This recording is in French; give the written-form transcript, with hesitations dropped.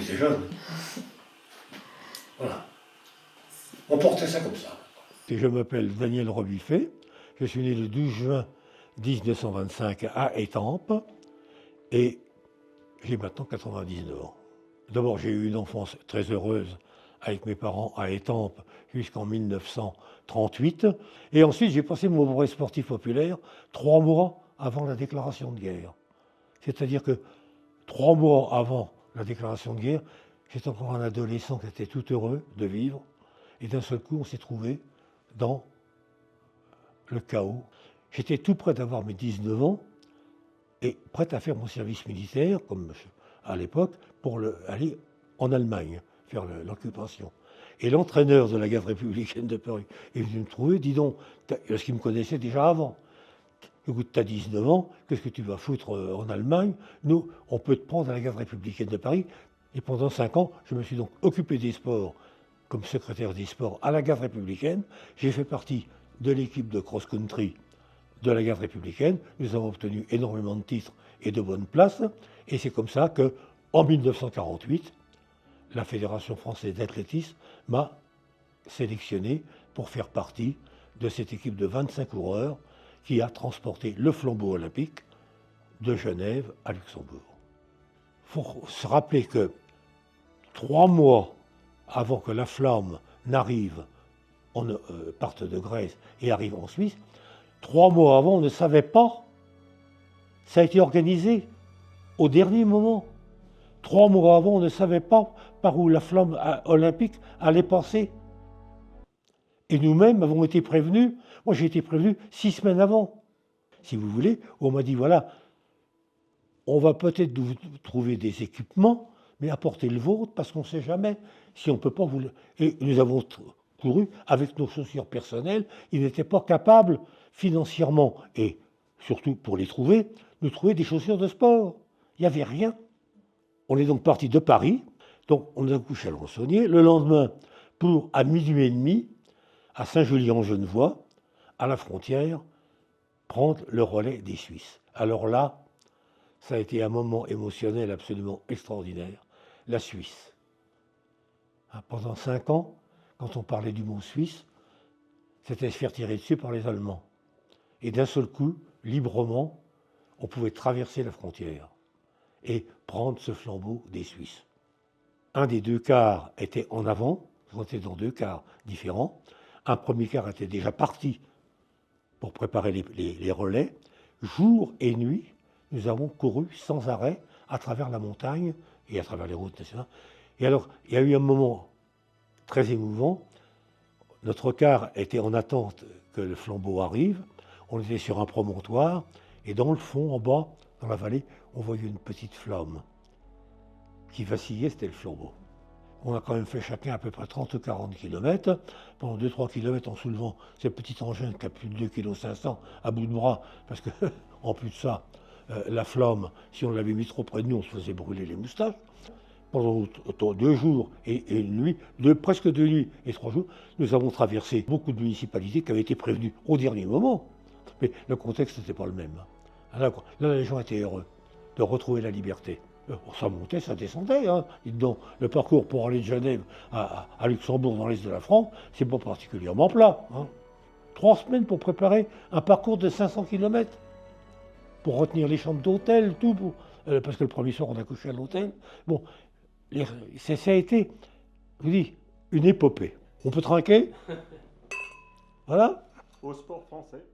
j'étais jeune. Voilà. On portait ça comme ça. Et je m'appelle Daniel Robuffet. Je suis né le 12 juin 1925 à Étampes. Et j'ai maintenant 99 ans. D'abord, j'ai eu une enfance très heureuse avec mes parents à Étampes jusqu'en 1938. Et ensuite, j'ai passé mon brevet sportif populaire 3 mois avant la déclaration de guerre. C'est-à-dire que 3 mois avant la déclaration de guerre, j'étais encore un adolescent qui était tout heureux de vivre. Et d'un seul coup, on s'est trouvé dans le chaos. J'étais tout prêt d'avoir mes 19 ans et prêt à faire mon service militaire, comme à l'époque, pour aller en Allemagne, faire l'occupation. Et l'entraîneur de la garde républicaine de Paris est venu me trouver, dis donc, parce qu'il me connaissait déjà avant. Écoute, tu as 19 ans, qu'est-ce que tu vas foutre en Allemagne? Nous, on peut te prendre à la garde républicaine de Paris. Et pendant 5 ans, je me suis donc occupé des sports comme secrétaire des sports à la garde républicaine. J'ai fait partie de l'équipe de cross-country de la garde républicaine. Nous avons obtenu énormément de titres et de bonnes places. Et c'est comme ça qu'en 1948, la Fédération française d'athlétisme m'a sélectionné pour faire partie de cette équipe de 25 coureurs qui a transporté le flambeau olympique de Genève à Luxembourg. Il faut se rappeler que 3 mois avant que la flamme n'arrive, on parte de Grèce et arrive en Suisse, 3 mois avant, on ne savait pas. Ça a été organisé au dernier moment. 3 mois avant, on ne savait pas par où la flamme olympique allait passer. Et nous-mêmes avons été prévenus. Moi, j'ai été prévenu 6 semaines avant. Si vous voulez, on m'a dit, voilà, on va peut-être vous trouver des équipements, mais apportez le vôtre parce qu'on ne sait jamais si on ne peut pas vous... Et nous avons couru avec nos chaussures personnelles. Ils n'étaient pas capables financièrement, et surtout pour les trouver, de trouver des chaussures de sport. Il n'y avait rien. On est donc parti de Paris, donc on a couché à Lonsonnier. Le lendemain, pour à minuit et demi, à Saint-Julien-en-Genevois, à la frontière, prendre le relais des Suisses. Alors là, ça a été un moment émotionnel absolument extraordinaire. La Suisse. Pendant 5 ans, quand on parlait du mot Suisse, c'était se faire tirer dessus par les Allemands. Et d'un seul coup, librement, on pouvait traverser la frontière et prendre ce flambeau des Suisses. Un des 2 quarts était en avant, on était dans 2 quarts différents. Un premier quart était déjà parti pour préparer les relais. Jour et nuit, nous avons couru sans arrêt à travers la montagne et à travers les routes nationales. Et alors, il y a eu un moment très émouvant. Notre quart était en attente que le flambeau arrive. On était sur un promontoire et dans le fond, en bas, dans la vallée, on voyait une petite flamme qui vacillait, c'était le flambeau. On a quand même fait chacun à peu près 30 ou 40 km. Pendant 2-3 km en soulevant ce petit engin qui a plus de 2,5 kg à bout de bras, parce que, en plus de ça, la flamme, si on l'avait mis trop près de nous, on se faisait brûler les moustaches. Pendant 2 jours et une nuit, presque 2 nuits et 3 jours, nous avons traversé beaucoup de municipalités qui avaient été prévenues au dernier moment. Mais le contexte n'était pas le même. Là, les gens étaient heureux de retrouver la liberté. Ça montait, ça descendait. Hein. Donc, le parcours pour aller de Genève à Luxembourg, dans l'est de la France, c'est pas particulièrement plat. Hein. 3 semaines pour préparer un parcours de 500 km. Pour retenir les chambres d'hôtel, tout. Parce que le premier soir, on a couché à l'hôtel. Bon, ça a été, je vous dis, une épopée. On peut trinquer. Voilà. Au sport français.